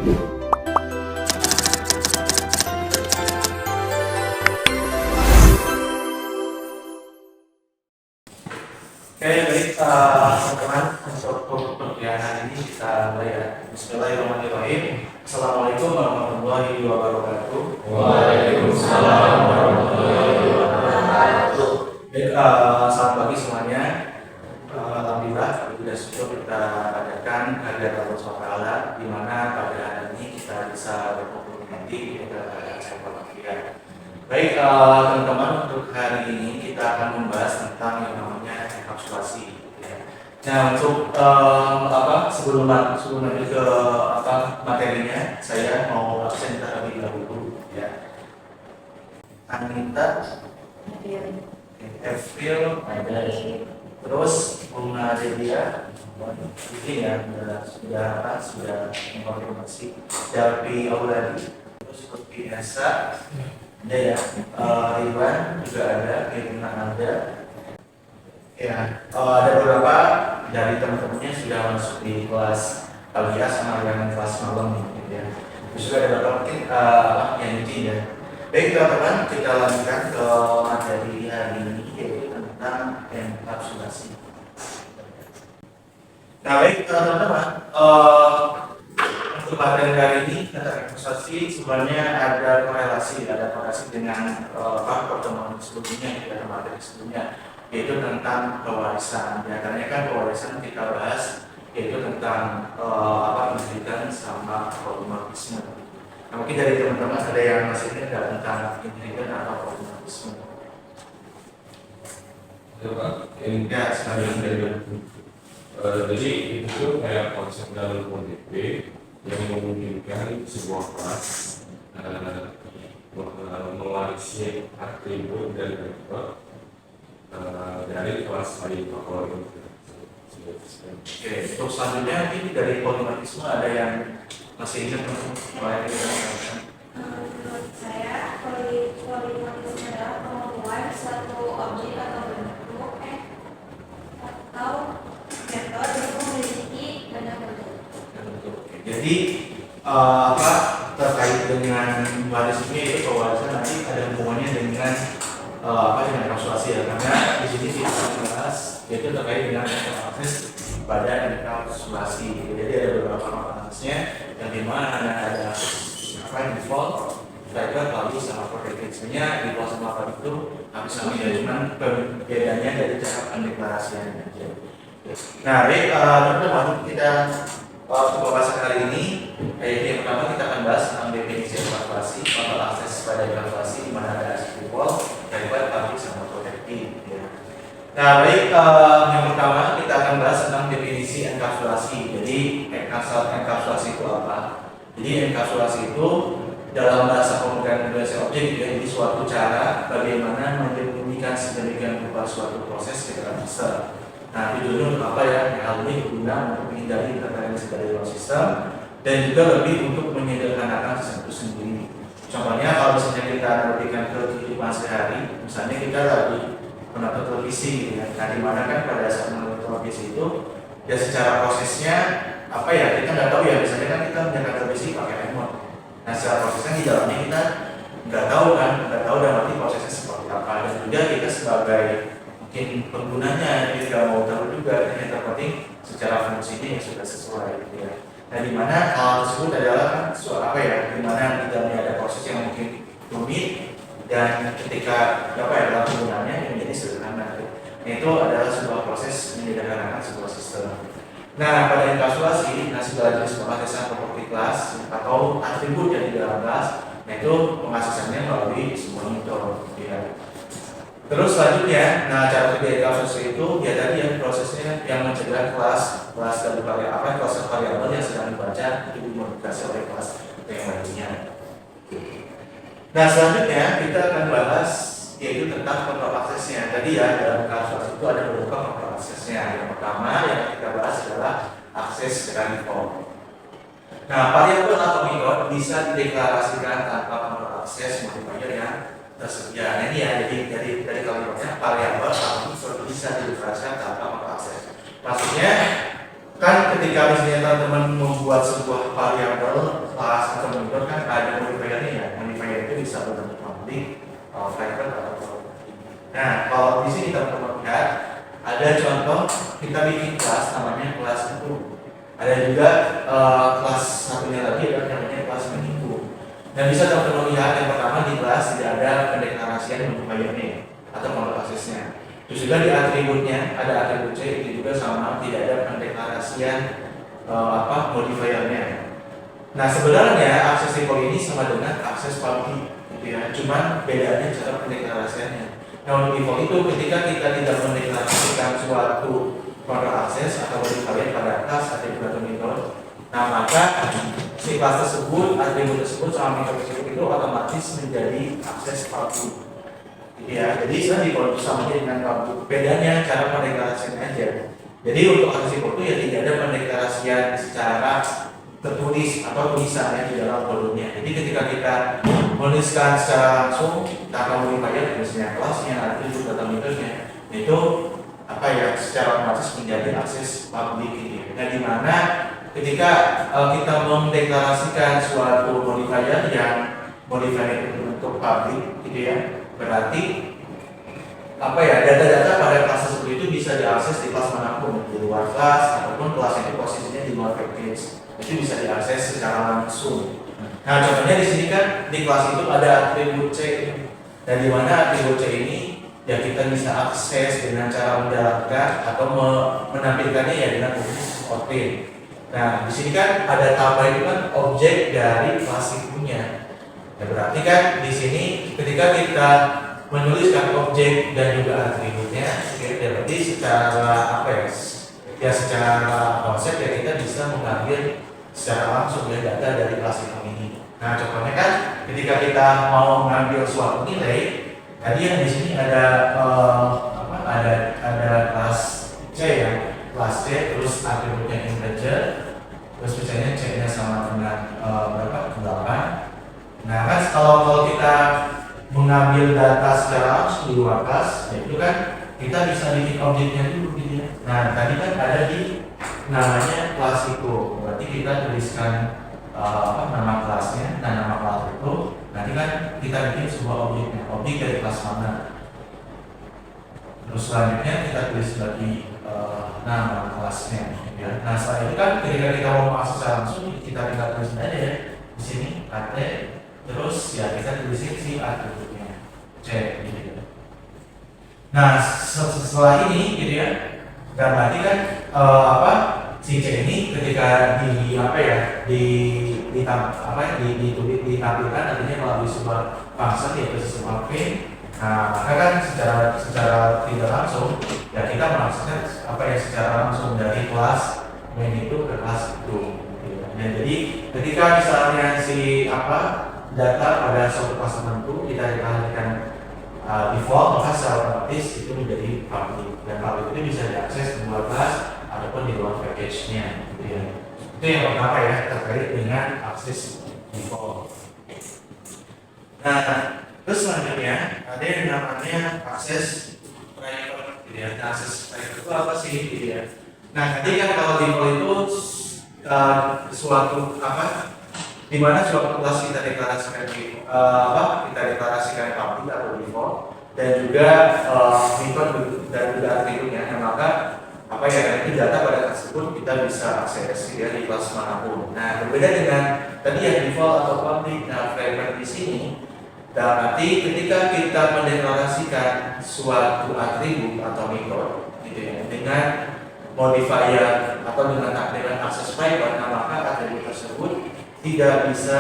Oke, baik teman-teman, untuk perkuliahan hari ini kita mulai ya. Bismillahirrahmanirrahim. Assalamualaikum warahmatullahi wabarakatuh. Waalaikumsalam warahmatullahi wabarakatuh. Baik, selamat pagi semuanya. Alhamdulillah, sudah syukur kita adakan hadirat Allah SWT, di mana pada hari ini kita bisa berkumpul nanti pada sahabat kuliah. Baik, teman-teman, untuk hari ini kita akan membahas tentang yang namanya enkapsulasi. Nah, untuk sebelum lanjut ke materinya, saya mau absen terlebih dahulu ya. Anita, Evril, terus Bunga Delia, ini ya sudah mengkonfirmasi. Dalpi Auladi, terus Lutfi Esa, ada ya, Iwan juga ada, Irina ada. Ya, ada beberapa dari teman-temannya sudah masuk di kelas Alia sama yang kelas malam gitu ya. Terus juga ada beberapa mungkin yang uji ya. Baik teman-teman, kita lanjutkan ke materi hari ini yaitu tentang enkapsulasi. Nah baik teman-teman, untuk materi hari ini tentang enkapsulasi sebenarnya ada korelasi dengan pertemuan sebelumnya dan materi sebelumnya, yaitu tentang pewarisan. Ya, karena kan pewarisan kita bahas yaitu tentang pendidikan sama polimorisme. Nah, mungkin dari teman-teman ada yang masih ingat tentang pendidikan atau polimorisme? Ya Pak, Ya, sekali. jadi itu kayak konsep dalam ODP yang memungkinkan sebuah kelas mewarisi atribut dan rekod dari kelas lain favorit. Oke, untuk selanjutnya ini dari polimorisme ada yang masih ingat mulai Menurut saya, polimorfisme adalah pengembangan suatu objek atau bentuk atau metode yang memiliki banyak bentuk. Jadi terkait dengan waris ini itu pewarisan nanti ada hubungannya dengan dengan enkapsulasi ya, karena di sini kita bahas yaitu terkait dengan akses pada enkapsulasi. Jadi ada beberapa komponennya yang dimana ada default, private, lalu sama protected. Sebenarnya default sama private itu hampir sama ya, cuman perbedaannya dari cara pendeklarasiannya aja. Nah, baik teman-teman, kita pembahasan kali ini yang pertama kita akan bahas tentang definisi enkapsulasi, kontrol akses pada enkapsulasi di mana ada akses default, private, lalu sama protected. Ya. Nah, baik yang pertama kita akan bahas tentang definisi enkapsulasi. Jadi enkapsulasi itu apa? Jadi enkapsulasi itu dalam bahasa pemrograman objek jadi suatu cara bagaimana menyembunyikan sedemikian rupa suatu proses di dalam sistem. Nah, tujuannya untuk apa ya? Hal ini guna untuk menghindari interferensi dari luar sistem dan juga lebih untuk menyederhanakan sistem itu sendiri. Contohnya kalau misalnya kita analogikan ke kehidupan sehari, misalnya kita lagi menonton televisi, gitu ya. Nah, dimana kan pada saat menonton televisi itu ya secara prosesnya kita nggak tahu ya, misalnya kan kita menyalakan televisi pakai remote. Nah, secara prosesnya di dalamnya kita nggak tahu dan nanti prosesnya seperti apa, dan juga kita sebagai mungkin penggunanya kita nggak mau tahu juga, dan yang terpenting secara fungsinya yang sudah sesuai gitu ya. Nah, dimana hal tersebut adalah dimana di dalamnya ada proses yang mungkin rumit dan ketika dalam penggunaannya yang menjadi sederhana. Nah, itu adalah sebuah proses menyederhanakan sebuah sistem. Nah, pada enkapsulasi, segala jenis pengaksesan properti kelas atau atribut yang di dalam kelas, nah itu pengaksesannya melalui sebuah monitor. Ya. Terus selanjutnya, cara kerja enkapsulasi itu ya tadi ya prosesnya yang mencegah kelas dari kelas variabel yang sedang dibaca itu dimodifikasi oleh kelas yang lainnya. Nah, selanjutnya kita akan bahas yaitu tentang kontrol aksesnya. Tadi ya dalam enkapsulasi itu ada beberapa kontrol aksesnya. Yang pertama yang kita bahas adalah akses secara default. Nah, variabel atau metode bisa dideklarasikan tanpa kontrol akses modifier yang tersedia. Nah, ini ya, jadi dari kalimatnya variabel atau metode bisa dideklarasikan tanpa kontrol akses. Maksudnya kan ketika misalnya teman-teman membuat sebuah variabel kelas atau metode kan ada modifiernya ya. Modifier itu bisa berbentuk public, private atau public. Nah, kalau di sini teman-teman lihat ada contoh kita bikin kelas namanya kelas itu. Ada juga kelas satunya lagi ada namanya kelas menipu. Dan bisa teman-teman lihat yang pertama di kelas tidak ada pendeklarasian modifiernya atau model aksesnya. Terus juga di atributnya ada atribut C itu juga sama, tidak ada pendeklarasian modifiernya. Nah sebenarnya akses default ini sama dengan akses public, gitu ya. Cuman bedanya cara pendeklarasiannya. Nah untuk default itu ketika kita tidak mendeklarasikan suatu model akses atau modifier pada kelas atribut atau metode, nah maka si kelas tersebut, atribut tersebut sama metode tersebut itu otomatis menjadi akses public. Ya, jadi sudah default sama dengan public. Bedanya cara pendeklarasian aja. Jadi untuk akses default itu ya tidak ada pendeklarasian secara tertulis atau tulisannya di dalam kodenya. Jadi ketika kita menuliskan secara langsung tanpa modifier misalnya kelasnya, atribut atau metodenya, itu secara otomatis menjadi akses public gitu. Nah, di mana ketika kita mendeklarasikan suatu modifier yang modifier itu bentuk public gitu ya, berarti data-data pada kelas tersebut itu bisa diakses di kelas manapun, di luar kelas ataupun kelas itu posisinya di luar package, itu bisa diakses secara langsung. Nah contohnya di sini kan di kelas itu ada atribut C, dan di mana atribut C ini ya kita bisa akses dengan cara menjalankan atau menampilkannya ya dengan fungsi objek. Nah di sini kan ada tambah itu kan objek dari kelas itunya. Ya, berarti kan di sini ketika kita menuliskan objek dan juga atributnya, ya berarti secara secara konsep ya kita bisa mengambil secara langsung ya data dari kelas ini. Nah contohnya kan ketika kita mau mengambil suatu nilai, tadi yang di sini ada kelas C ya, kelas C terus atributnya integer, terus misalnya C-nya sama dengan berapa? 8. Nah kan kalau kita mengambil data secara langsung di luar kelas, ya itu kan kita bisa bikin objeknya dulu gitu ya. Nah tadi kan ada di namanya kelas itu, berarti kita tuliskan nama kelasnya dan nama kelas itu. Nanti kan kita bikin sebuah objeknya, objek dari kelas mana. Terus selanjutnya kita tulis lagi nama kelasnya. Gitu ya. Nah setelah itu kan ketika kita mau masuk secara langsung, kita tinggal tulis aja ya di sini at. Terus ya kita tulisin si atributnya C gitu. Nah setelah ini gitu ya, dan berarti kan si C ini ketika ditampilkan artinya melalui sebuah function yaitu sistem mapping. Nah maka kan secara tidak langsung ya kita mengaksesnya secara langsung dari kelas main itu ke kelas itu. Gitu. Dan jadi ketika misalnya si data pada suatu kelas tertentu kita dikalikan default, maka secara otomatis itu menjadi public, dan public itu bisa diakses di luar kelas ataupun di luar package-nya gitu ya. Itu yang pertama ya, terkait dengan akses default. Nah terus selanjutnya ada yang namanya akses private gitu ya. Nah, akses private itu apa sih gitu ya. Nah tadi kan kalau default itu suatu di mana suatu kelas kita deklarasikan public atau default, dan juga metode dan juga atributnya. Nah maka nanti data pada kelas tersebut kita bisa akses ya di kelas manapun. Nah berbeda dengan tadi yang default atau public. Nah private di sini berarti ketika kita mendeklarasikan suatu atribut atau metode gitu ya dengan modifier atau dengan akses private, nah maka atribut tersebut tidak bisa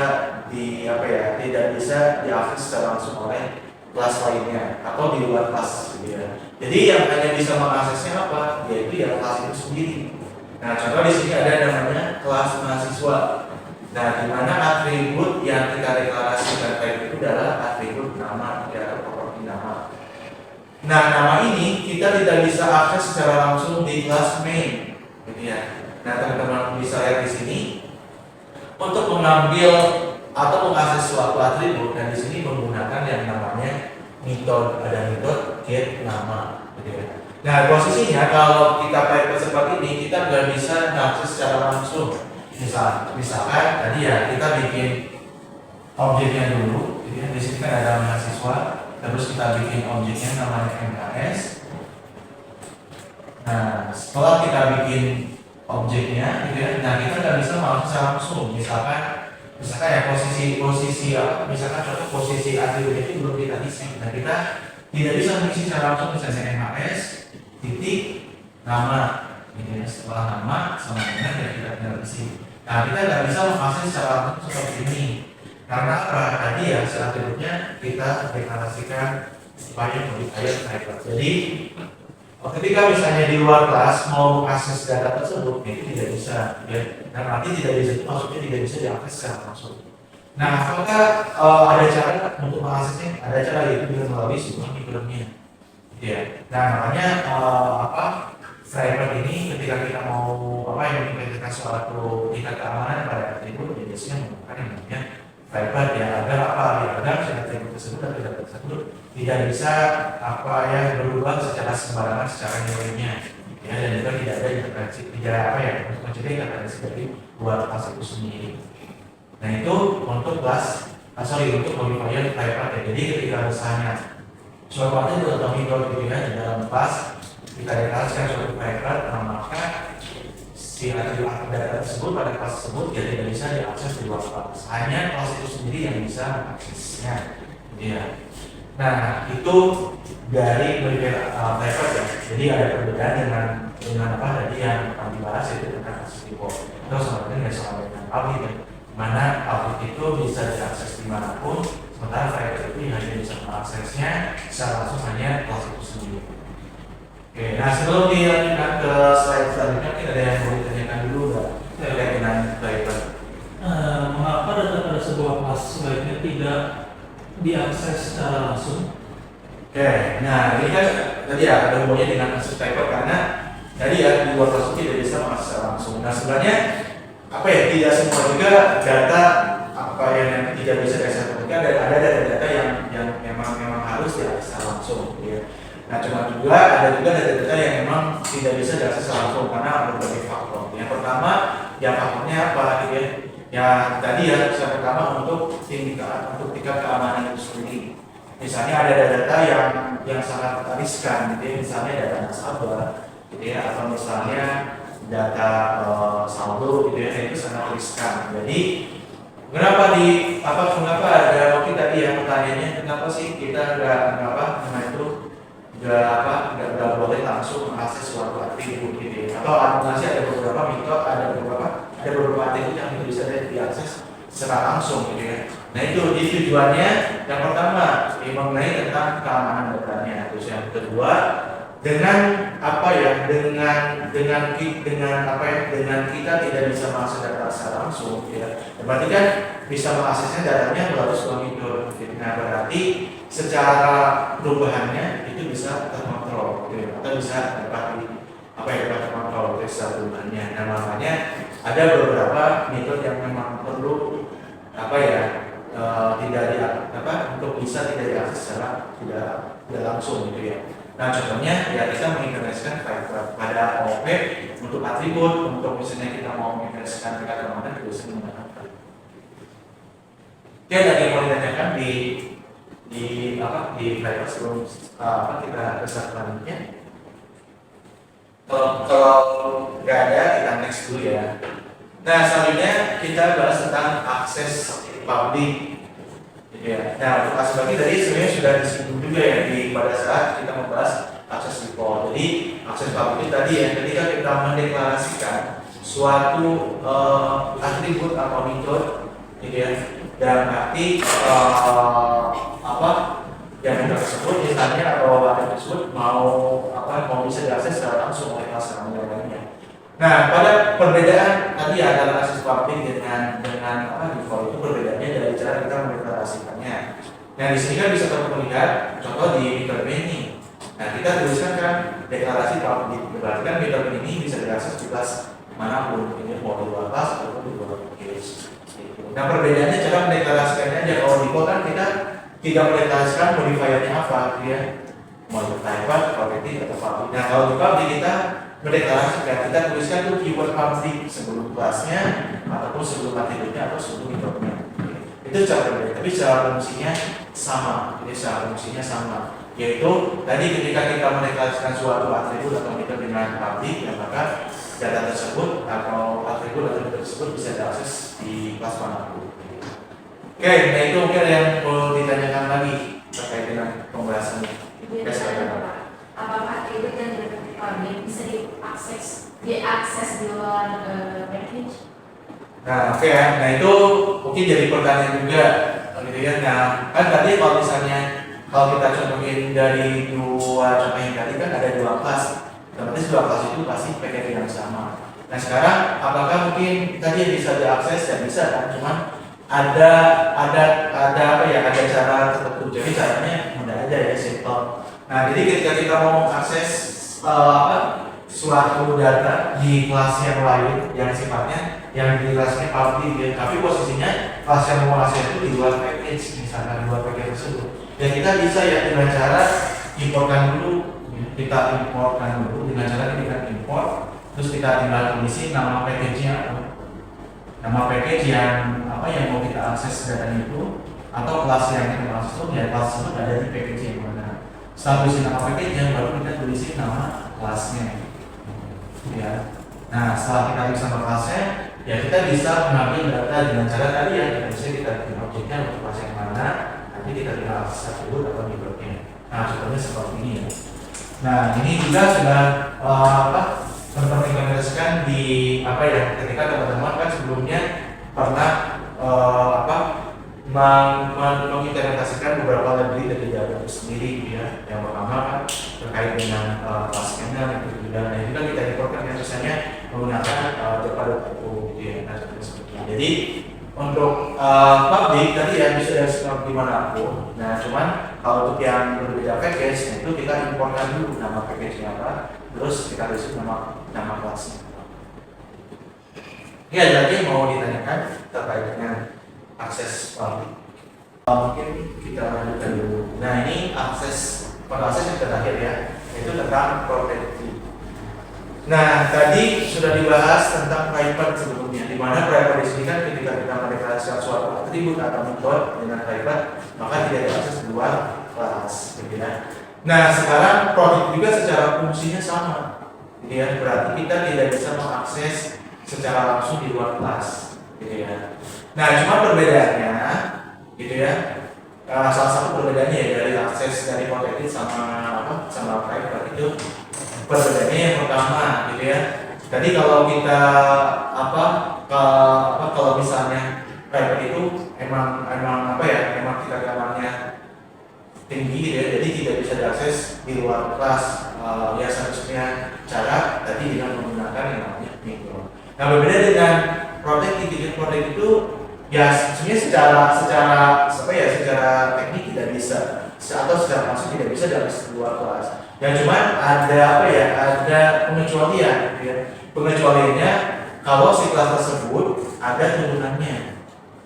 tidak bisa diakses secara langsung oleh kelas lainnya atau di luar kelas gitu ya. Jadi yang hanya bisa mengaksesnya yaitu ya kelas itu sendiri. Nah contoh di sini ada namanya kelas mahasiswa. Nah di mana atribut yang kita deklarasikan itu adalah atribut nama atau properti nama. Nah nama ini kita tidak bisa akses secara langsung di kelas main gitu ya. Nah teman-teman bisa lihat di sini untuk mengambil atau mengakses suatu atribut, dan di sini menggunakan yang namanya metode, ada metode get nama gitu ya. Nah, posisinya kalau kita pakai seperti ini, kita nggak bisa akses secara langsung. Misalkan tadi ya kita bikin objeknya dulu, jadi di sini kan ada mahasiswa, terus kita bikin objeknya namanya MKS. Nah, setelah kita bikin objeknya, gitu ya, nah kita nggak bisa mengakses langsung. Misalkan ya posisi apa? Misalkan contoh posisi atribut itu belum kita isi. Nah, kita tidak bisa mengisi secara langsung, misalnya MKS titik nama, gitu ya. Setelah nama sama dengan yang kita tinggal isi. Nah, kita nggak bisa mengakses secara langsung seperti ini. Karena apa? Tadi ya atributnya kita deklarasikan supaya modifier type. Jadi ketika misalnya di luar kelas mau akses data tersebut, itu tidak bisa, ya. Dan nanti tidak bisa itu maksudnya tidak bisa diakses secara langsung. Nah, apakah ada cara untuk mengaksesnya? Ada cara, yaitu dengan melalui sebuah mikronya. Ya. Nah, makanya framework ini ketika kita mau yang mengimplementasikan suatu tingkat keamanan pada atribut, ya biasanya menggunakan yang namanya framework ya, agar agar si atribut tersebut atau data tersebut tidak bisa berubah secara sembarangan secara nilainya, ya, dan juga tidak ada intervensi, untuk mencegah intervensi dari luar kelas itu sendiri. Nah, itu untuk untuk modifier type ya. Jadi ketika misalnya suatu atribut atau metode gitu ya di dalam kelas kita deklarasikan suatu type, maka si atribut data tersebut pada kelas tersebut ya tidak bisa diakses di luar kelas. Hanya kelas itu sendiri yang bisa mengaksesnya. Ya. Nah, itu dari modifier type ya. Jadi ada perbedaan dengan apa tadi yang kami bahas, yaitu tentang akses default. Itu sama dengan public ya. Mana public itu bisa diakses dimanapun, sementara type itu hanya bisa mengaksesnya secara langsung hanya kelas itu sendiri. Oke, nah sebelum dilanjutkan ke slide selanjutnya, mungkin ada yang mau ditanyakan dulu nggak terkait dengan type? Mengapa data pada sebuah kelas sebaiknya tidak diakses secara langsung? Oke, nah ini kan tadi ya ada hubungannya dengan akses type karena tadi ya di luar kelas tidak bisa mengakses secara langsung. Nah sebenarnya tidak semua juga data yang tidak bisa diakses langsung. Ada data yang memang harus diakses langsung, ya. Nah, ada juga data-data yang memang tidak bisa diakses langsung karena berbagai faktor. Yang pertama, faktornya apa, gitu ya? Ya tadi ya, yang pertama untuk tingkat keamanan itu sendiri. Misalnya ada data yang sangat riskan, gitu ya. Misalnya data nasabah, gitu ya, atau misalnya data saldo, gitu ya, itu sangat riskan. Jadi kenapa ada waktu tadi ya pertanyaannya, kenapa sih kita nggak boleh langsung mengakses suatu atribut, gitu ya? Atau masih ada beberapa atribut yang itu bisa diakses secara langsung, gitu ya. Nah, itu tujuannya yang pertama mengenai tentang keamanan datanya. Terus yang kedua dengan kita tidak bisa mengakses data secara langsung, ya. Berarti kan bisa mengaksesnya datanya melalui sebuah metode. Nah, berarti secara perubahannya itu bisa terkontrol, ya, atau bisa dapat terkontrol secara perubahannya. Nah, makanya ada beberapa metode yang memang perlu untuk bisa tidak diakses secara tidak langsung, gitu ya. Nah, contohnya ya kita mengintegrasikan pada OOP untuk atribut, untuk misalnya kita mau mengintegrasikan tingkat keamanan, kita bisa menggunakan atribut. Oke, ada yang mau ditanyakan di slide sebelum kita ke slide selanjutnya? Kalau nggak ada, kita next dulu ya. Nah, selanjutnya kita bahas tentang akses publik. Ya. Nah, untuk akses publik tadi sebenarnya sudah disinggung juga ya pada saat kita membahas akses default. Jadi akses publik itu tadi ya, ketika kita mendeklarasikan suatu atribut atau metode, gitu ya, dalam arti yang tersebut misalnya atau atribut tersebut mau bisa diakses secara langsung oleh kelas lainnya. Nah, pada perbedaan tadi adalah akses publik dengan default itu perbedaannya dari cara kita mendeklarasikannya. Nah, di sini kan bisa terlihat contoh di metode ini. Nah, kita tuliskan kan deklarasi publik. Berarti kan metode ini bisa diakses di kelas manapun, ini mau di luar kelas ataupun di luar kelas. Nah, perbedaannya cara mendeklarasikannya aja. Kalau default kan kita tidak mendeklarasikan modifiernya apa, ya. mau itu private, protected atau public. Nah kalau di public kita mendeklarasikan, kita tuliskan tuh keyword public sebelum kelasnya ataupun sebelum atributnya atau sebelum metodenya. Itu cara berbeda, tapi secara fungsinya sama. Jadi secara fungsinya sama. Yaitu tadi ketika kita mendeklarasikan suatu atribut atau metode dengan public, ya maka data tersebut atau atribut tersebut bisa diakses di kelas manapun. Oke, nah itu mungkin yang perlu ditanyakan lagi terkait dengan pembahasan ini. Apakah atribut yang public bisa diakses di luar package? Nah, oke ya. Nah itu mungkin jadi pertanyaan juga, gitu ya. Nah, kan tadi kalau misalnya kita contohin dari dua contoh yang tadi kan ada dua kelas. Otomatis dua kelas itu pasti package yang sama. Nah sekarang apakah mungkin tadi bisa diakses? Ya bisa kan, cuman ada apa ya, ada cara tertentu. Jadi caranya mudah aja ya, simple. Nah jadi ketika kita mau akses suatu data di kelas yang lain yang sifatnya yang di kelasnya public ya, tapi posisinya kelas yang mau akses itu di luar package, misalkan di luar package tersebut. Dan kita bisa ya dengan cara importkan dulu, kita importkan dulu dengan cara kita import, terus kita tinggal tulisin nama package-nya, nama package yang yang mau kita akses datanya itu, atau kelas yang kita akses itu, ya kelas tersebut ada di package yang mana. Setelah tulisin nama package-nya, baru kita tulisin nama kelasnya. Ya. Nah, setelah kita tulis nama kelasnya, ya kita bisa mengambil data dengan cara tadi ya, misalnya kita bikin objeknya untuk kelas yang mana, nanti kita tinggal akses atribut atau metodenya. Nah, contohnya seperti ini ya. Nah, ini juga sudah terimplementasikan di ketika teman-teman kan sebelumnya pernah mengimplementasikan beberapa library dari Java itu sendiri gitu ya. Yang pertama kan terkait dengan kelas scanner itu juga. Nah itu kan kita importkan kan misalnya menggunakan Java.io gitu ya. Nah seperti itu. Jadi untuk public tadi ya bisa dari dimanapun. Nah cuman kalau untuk yang berbeda package, nah, itu kita importkan dulu nama package-nya apa, terus kita tulis nama kelasnya. Ini ada lagi yang mau ditanyakan terkait dengan akses public. Mungkin kita lanjutkan dulu. Nah ini akses yang terakhir ya, itu tentang protected. Nah tadi sudah dibahas tentang private sebelumnya, di mana private di sini kan ketika kita mendeklarasikan suatu atribut atau metode dengan private, maka tidak diakses di luar kelas, gitu ya. Nah sekarang protected juga secara fungsinya sama, gitu ya. Berarti kita tidak bisa mengakses secara langsung di luar kelas, gitu ya. Nah cuma perbedaannya, gitu ya. Salah satu perbedaannya ya dari akses dari protected sama private itu perbedaannya yang pertama, gitu ya. Jadi kalau kita kalau misalnya private itu emang kita kamarnya tinggi, gitu ya. Jadi tidak bisa diakses di luar kelas. Ya satu-satunya cara tadi dengan menggunakan yang namanya mikro. Nah berbeda dengan protected, gitu. Protected itu ya sebenarnya secara teknik tidak bisa atau secara langsung tidak bisa diakses di luar kelas. Ya cuman ada pengecualian, gitu ya. Pengecualiannya kalau si kelas tersebut ada turunannya,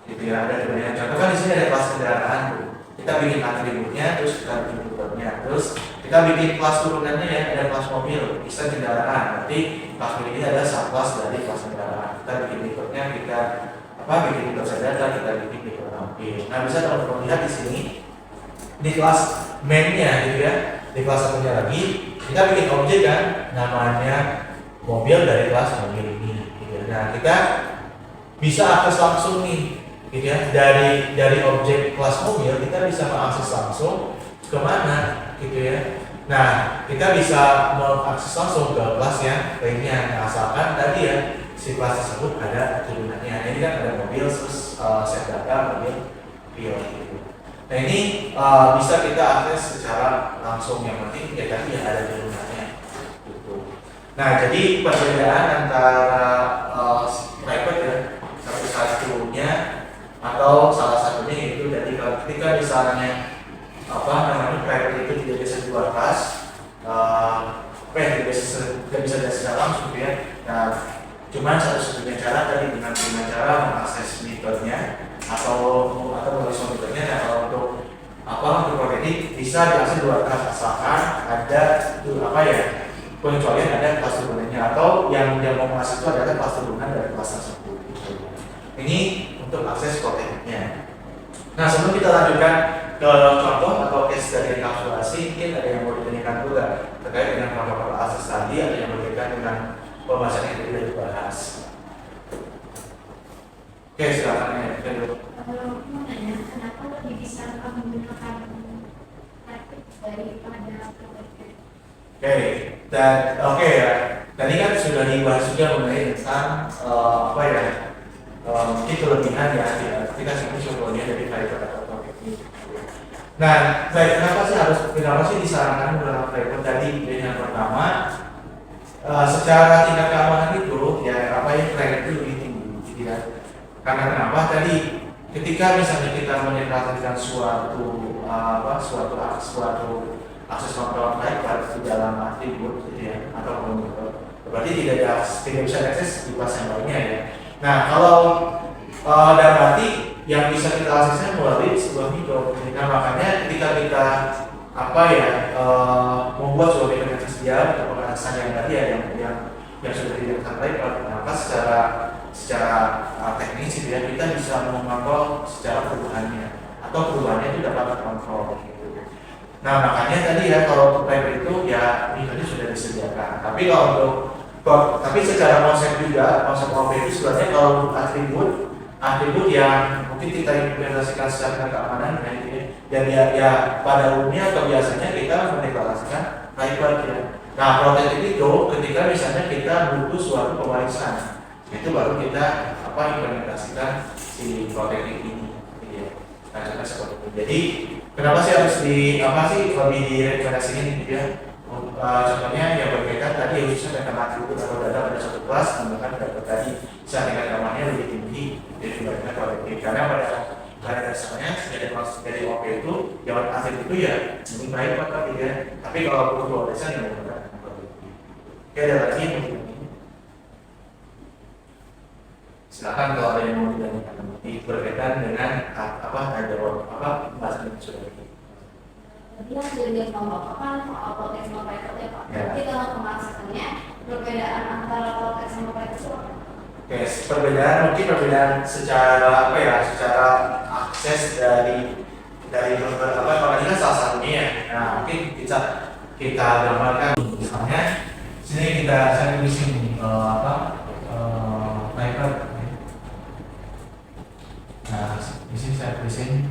gitu ya. Ada turunannya. Contoh kan di sini ada kelas kendaraan tuh. Kita bikin atributnya, terus kita bikin metodenya, terus kita bikin kelas turunannya ya, ada kelas mobil, bisa kendaraan. Nanti kelas mobil ini ada subkelas dari kelas kendaraan. Kita bikin metodenya, kita bikin metode data, kita bikin metode tampil. Nah bisa teman-teman lihat di sini di kelas main-nya, gitu ya. Di kelas satunya lagi kita bikin objek kan, namanya mobil dari kelas mobil ini, gitu ya. Nah kita bisa akses langsung nih, gitu ya, dari objek kelas mobil kita bisa mengakses langsung ke mana, gitu ya. Nah kita bisa mengakses langsung ke kelas yang lainnya, asalkan tadi ya si kelas tersebut ada turunannya. Ini kan ada mobil terus set data mobil gitu. Nah ini bisa kita akses secara langsung, yang penting ya tadi yang ada turunannya gitu. Nah jadi perbedaan antara private ya satu-satunya atau salah satunya itu dari ketika misalnya private itu tidak bisa di luar kelas, tidak bisa secara langsung gitu ya. Nah cuman satu-satunya cara tadi dengan cara mengakses metodenya atau menulis metodenya. Nah kalau untuk protected properti bisa diakses dua kelas asalkan ada pengecualian ada kelas turunannya atau yang dia mau masuk itu adalah kelas turunan dari kelas tersebut. Ini untuk akses proteknya. Nah, sebelum kita lanjutkan ke contoh atau case dari enkapsulasi, mungkin ada yang mau ditanyakan juga terkait dengan protokol akses tadi atau yang berkaitan dengan pembahasan yang tadi sudah dibahas. Oke, silakan ya. Kalau mau nanya, kenapa lebih bisa menggunakan rapid daripada protein? Oke ya. Tadi kan sudah dibahas juga mengenai tentang mungkin kelebihan ya ketika sebelumnya dari fiber atau protein. Nah, baik, kenapa sih disarankan menggunakan fiber tadi? Yang pertama, secara tingkat keamanan itu ya fiber itu lebih tinggi, gitu ya. Karena kenapa? Tadi ketika misalnya kita menetapkan suatu akses kontrol fiber di dalam atribut, gitu ya, atau komputer, berarti tidak bisa diakses di kelas yang lainnya ya. Nah, kalau dan berarti yang bisa kita aksesnya melalui sebuah mikro. Nah, makanya ketika kita membuat sebuah mikro yang tersedia untuk pengaksesan yang tadi ya yang sudah disampaikan, kenapa secara teknis gitu ya kita bisa mengontrol secara perubahannya atau perubahannya itu dapat terkontrol gitu. Nah, makanya tadi ya kalau fiber itu ya mikronya sudah disediakan. Tapi secara konsep objek itu sebenarnya kalau atribut yang mungkin kita implementasikan secara keamanan dan ya pada umumnya atau biasanya kita mendeklarasikan private ya. Nah, protected itu ketika misalnya kita butuh suatu pewarisan, itu baru kita implementasikan si protected ini ya. Nah, seperti itu. Jadi kenapa sih harus lebih direkomendasikan gitu ya? Contohnya yang berkaitan tadi khususnya dengan atribut atau data pada satu kelas, menggunakan data tadi bisa tingkat keamanannya lebih tinggi dibandingkan kolektif. Karena pada dasarnya dari OP itu jawab atribut itu ya lebih baik tadi ya. Tapi kalau perlu pemeriksaan yang menggunakan kolektif. Oke, ada lagi yang mau silakan kalau ada yang mau ditanyakan berkaitan dengan pembahasan yang sudah ini. Tadi yang sudah dikatakan kan soal protein sama fiber ya Pak. Tapi kalau pembahasannya perbedaan antara protein sama fiber itu apa? Oke, perbedaan secara secara akses dari beberapa kalau ini kan salah satunya ya. Nah, mungkin kita gambarkan misalnya saya di sini fiber. Nah, di sini saya tulisin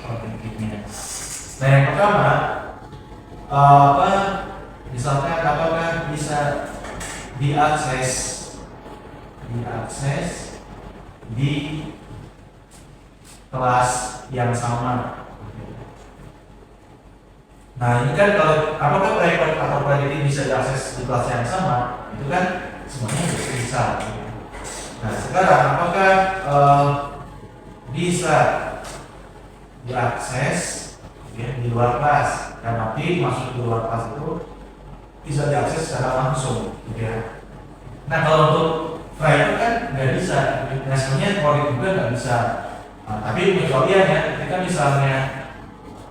protein kitnya. Nah, yang pertama misalkan apakah bisa diakses di kelas yang sama. Nah, ini kan kalau apakah private atau private bisa diakses di kelas yang sama, itu kan semuanya bisa. Nah, sekarang apakah bisa diakses di luar kelas? Dan nanti masuk di luar kelas itu bisa diakses secara langsung, gitu ya. Nah, kalau untuk private kan nggak bisa, nah sebenarnya proyek juga nggak bisa. Nah, tapi pengecualian ya, ketika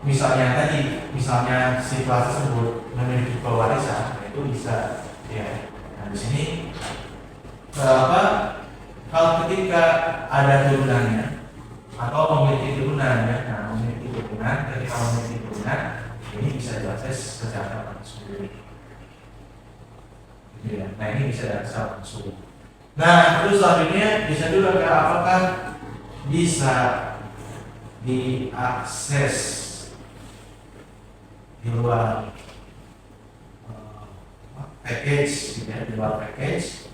misalnya si kelas tersebut memiliki pewarisan, itu bisa, ya. Nah, di sini kalau ketika ada turunannya atau memiliki turunannya, ketika memiliki turunan, ini bisa diakses secara langsung. Ya, nah ini bisa diakses langsung. Nah, terus selanjutnya bisa juga apakah bisa diakses di luar package, gitu ya, di luar package.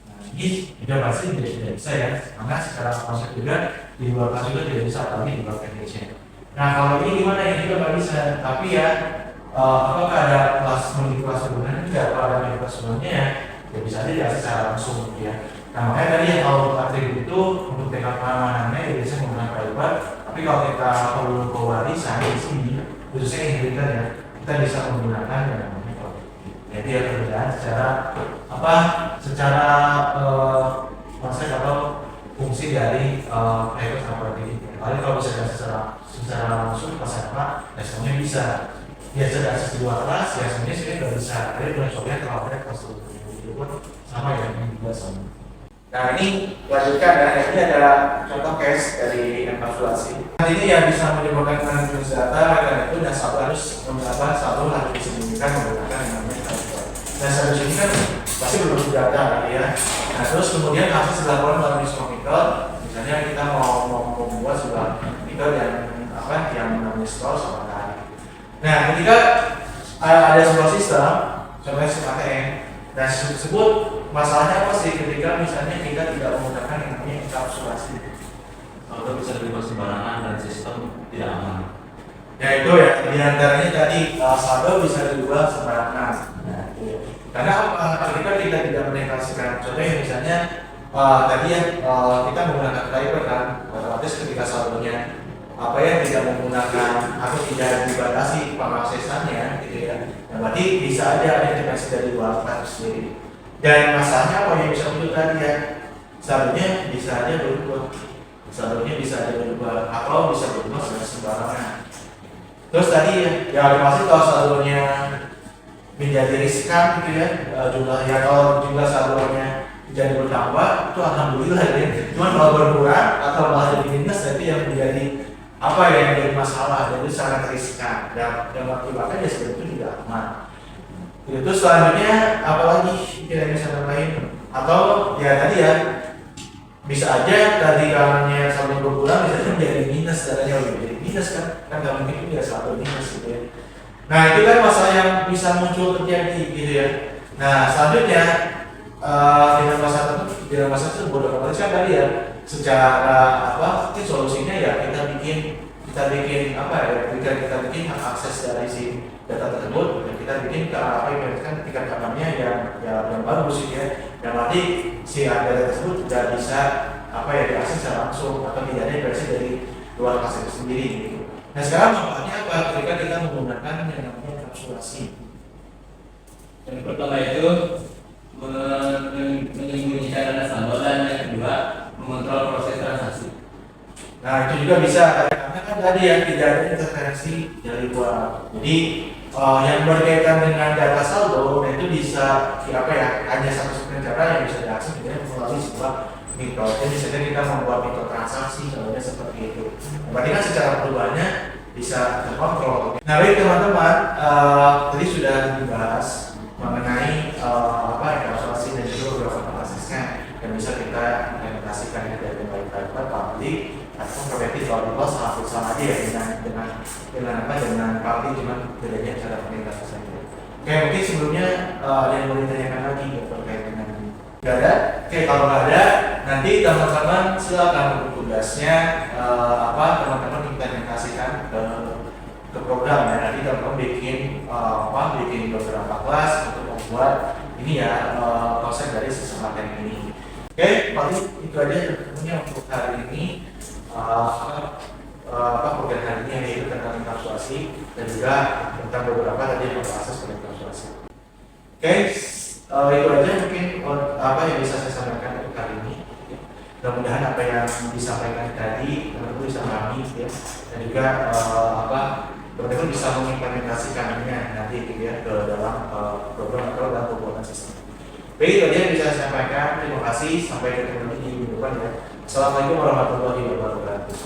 Nah, ini juga pasti tidak bisa ya, karena secara konsep juga di luar kelas juga tidak bisa, tapi di luar package-nya. Nah, kalau ini gimana ya, juga nggak bisa, tapi ya apakah ada memiliki kelas sebelumnya? Tidak, kalau ada memiliki kelas sebelumnya ya bisa aja diakses secara langsung ya. Nah, makanya tadi kalau atribut itu untuk tingkat keamanannya ya biasanya menggunakan private, tapi kalau kita perlu pewarisan di sini, khususnya inheritor ya, kita bisa menggunakan yang namanya kolektif. Jadi ada perbedaan secara konsep atau fungsi dari private sama kolektif. paling kalau bisa secara langsung pas SMA responnya bisa. Biasa ada akses di luar kelas, ya sebenarnya sih nggak bisa. Tapi bulan coba kalau ada kelas itu pun sama ya, ini juga sama. Nah ini lanjutkan ya, ini ada contoh case dari enkapsulasi. Nah ini yang bisa menyebabkan manajemen data, karena itu nasabah harus selalu harus disembunyikan menggunakan yang namanya enkapsulasi. Nah sampai sini kan pasti belum data gitu ya. Nah terus kemudian akses dilakukan melalui sebuah method, misalnya kita mau membuat sebuah method yang namanya store sama lain. Nah ketika ada sebuah sistem, contohnya sistem ATM, nah tersebut masalahnya apa sih ketika misalnya kita tidak menggunakan yang namanya enkapsulasi? Kalau bisa terima sembarangan dan sistem tidak aman. Ya itu ya, diantaranya tadi saldo bisa diubah sembarangan. Nah, iya. Karena ketika kita tidak menegasikan, contohnya misalnya tadi ya kita menggunakan driver kan, otomatis ketika saldonya apa yang tidak menggunakan atau tidak dibatasi pengaksesannya gitu ya, nah, berarti bisa aja ada intervensi dari luar itu sendiri. Dan masalahnya apa yang bisa muncul tadi ya, saldonya bisa aja berubah, atau bisa berubah secara sembarangan. Terus tadi ya pasti kalau saldonya menjadi riskan gitu ya, kalau jumlah saldonya jadi bertambah itu alhamdulillah ya. Cuman kalau berkurang atau malah jadi minus, itu yang menjadi yang menjadi masalah, jadi sangat riskan dan yang mengakibatkan ya sebetulnya tidak aman. Itu selanjutnya apalagi kita bisa tambahin, atau ya tadi ya bisa aja tadi karenanya saldo berkurang bisa menjadi minus, datanya jadi minus kan nggak mungkin itu ya saldo minus gitu ya. Nah itu kan masalah yang bisa muncul terjadi gitu ya. Nah selanjutnya dengan masalah itu bodoh amat kan tadi ya, secara mungkin solusinya ya kita bikin kita bikin hak akses dari si data tersebut, dan kita bikin tingkat keamanannya yang bagus gitu ya, yang nanti si data tersebut tidak bisa diakses secara langsung atau tidak ada versi dari luar kelas itu sendiri gitu. Nah sekarang manfaatnya apa ketika kita menggunakan yang namanya enkapsulasi? Yang pertama itu menyembunyikan nasabah, dan yang kedua mengontrol proses transaksi. Nah itu juga bisa, karena kan tadi ya tidak ada intervensi dari luar. Jadi yang berkaitan dengan data saldo, nah itu bisa hanya satu-satunya cara yang bisa diakses melalui sebuah mikro. Jadi misalnya kita membuat mikro transaksi, contohnya seperti itu. Berarti kan secara perubahannya bisa terkontrol. Nah baik teman-teman, tadi sudah dibahas mengenai enkapsulasi dan juga beberapa prosesnya yang bisa kita implementasikan dari baik-baik publik atau preventif. Kalau di sangat sama aja ya dengan publik, cuman bedanya cara implementasi saja. Oke, mungkin sebelumnya ada yang mau ditanyakan lagi terkait dengan ini? Gak ada? Oke, kalau nggak ada, nanti teman-teman silakan tugasnya teman-teman implementasikan ke program ya. Nanti teman-teman bikin beberapa kelas untuk membuat ini ya konsep dari sistem materi ini. Oke, paling itu aja tentunya untuk hari ini. Program hari ini yaitu tentang enkapsulasi dan juga tentang beberapa tadi yang proses enkapsulasi. Oke, itu aja mungkin yang bisa saya sampaikan untuk hari ini. Mudah-mudahan apa yang disampaikan tadi teman-teman bisa pahami ya, dan juga teman-teman bisa mengimplementasikannya nanti ya ke dalam program atau dalam pembuatan sistem. Baik, itu aja yang bisa saya sampaikan. Terima kasih, sampai ketemu lagi di minggu depan ya. Assalamualaikum warahmatullahi wabarakatuh.